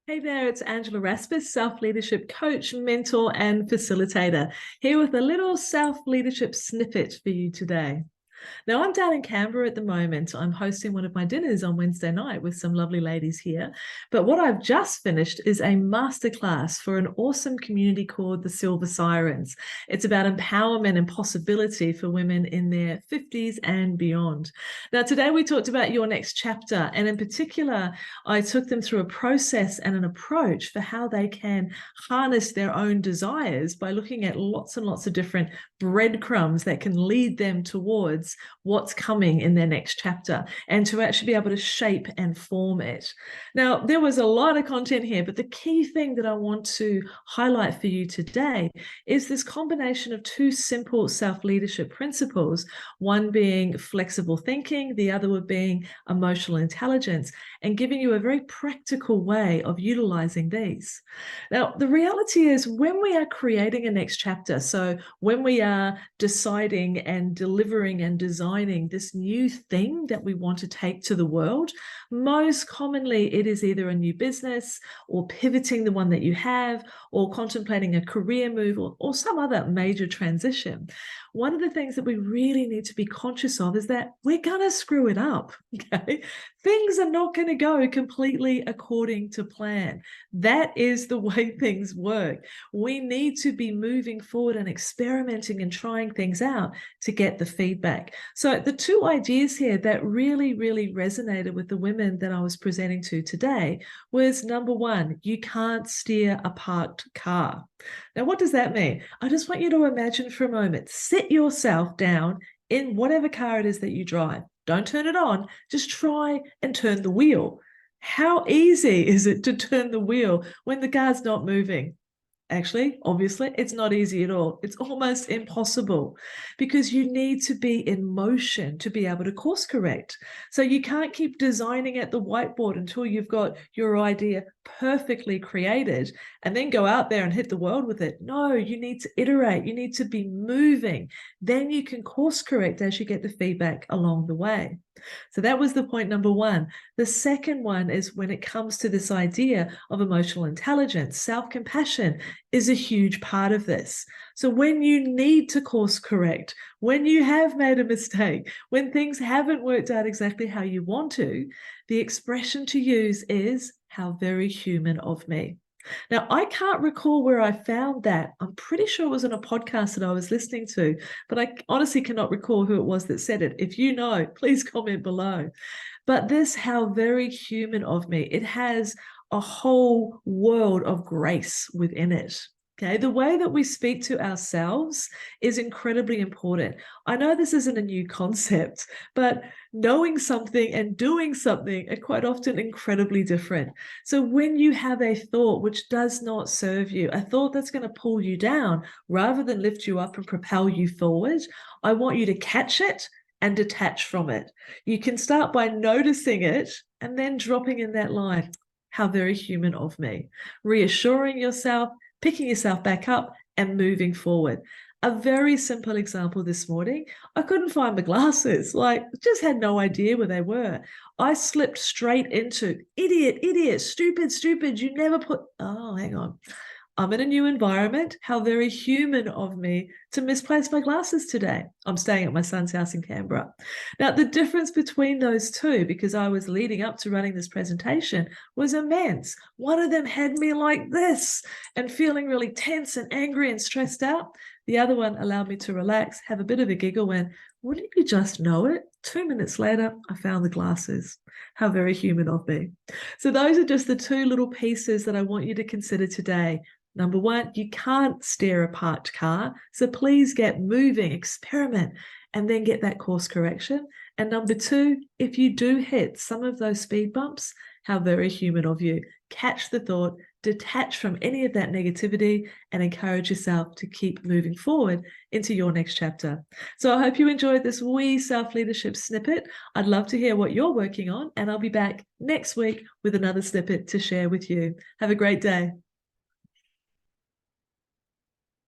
Hey there, it's Angela Raspass, self-leadership coach, mentor, and facilitator, here with a little self-leadership snippet for you today. Now, I'm down in Canberra at the moment. I'm hosting one of my dinners on Wednesday night with some lovely ladies here. But what I've just finished is a masterclass for an awesome community called the Silver Sirens. It's about empowerment and possibility for women in their 50s and beyond. Now, today we talked about your next chapter, and in particular, I took them through a process and an approach for how they can harness their own desires by looking at lots and lots of different breadcrumbs that can lead them towards what's coming in their next chapter and to actually be able to shape and form it. Now, there was a lot of content here, but the key thing that I want to highlight for you today is this combination of two simple self-leadership principles, one being flexible thinking, the other one being emotional intelligence, and giving you a very practical way of utilizing these. Now, the reality is when we are creating a next chapter, so when we are deciding and delivering and designing this new thing that we want to take to the world, most commonly it is either a new business or pivoting the one that you have or contemplating a career move or some other major transition. One of the things that we really need to be conscious of is that we're going to screw it up, okay? Things are not going to go completely according to plan. That is the way things work. We need to be moving forward and experimenting and trying things out to get the feedback. So the two ideas here that really, really resonated with the women that I was presenting to today was, number one, you can't steer a parked car. Now, what does that mean? I just want you to imagine for a moment, sit yourself down in whatever car it is that you drive. Don't turn it on, just try and turn the wheel. How easy is it to turn the wheel when the car's not moving? Actually, obviously, it's not easy at all. It's almost impossible because you need to be in motion to be able to course correct. So you can't keep designing at the whiteboard until you've got your idea perfectly created and then go out there and hit the world with it. No, you need to iterate. You need to be moving. Then you can course correct as you get the feedback along the way. So that was the point number one. The second one is when it comes to this idea of emotional intelligence, self-compassion is a huge part of this. So when you need to course correct, when you have made a mistake, when things haven't worked out exactly how you want to, the expression to use is, how very human of me. Now, I can't recall where I found that. I'm pretty sure it was on a podcast that I was listening to, but I honestly cannot recall who it was that said it. If you know, please comment below. But this, how very human of me, it has a whole world of grace within it. Okay, the way that we speak to ourselves is incredibly important. I know this isn't a new concept, but knowing something and doing something are quite often incredibly different. So when you have a thought which does not serve you, a thought that's going to pull you down rather than lift you up and propel you forward, I want you to catch it and detach from it. You can start by noticing it and then dropping in that line, how very human of me, reassuring yourself, picking yourself back up and moving forward. A very simple example this morning, I couldn't find my glasses, just had no idea where they were. I slipped straight into idiot, stupid, you never put, oh, hang on. I'm in a new environment. How very human of me to misplace my glasses today. I'm staying at my son's house in Canberra. Now, the difference between those two, because I was leading up to running this presentation, was immense. One of them had me like this and feeling really tense and angry and stressed out. The other one allowed me to relax, have a bit of a giggle when, wouldn't you just know it? 2 minutes later, I found the glasses. How very human of me. So those are just the two little pieces that I want you to consider today. Number one, you can't steer a parked car, so please get moving, experiment, and then get that course correction. And number two, if you do hit some of those speed bumps, how very human of you. Catch the thought, detach from any of that negativity, and encourage yourself to keep moving forward into your next chapter. So I hope you enjoyed this wee self-leadership snippet. I'd love to hear what you're working on, and I'll be back next week with another snippet to share with you. Have a great day.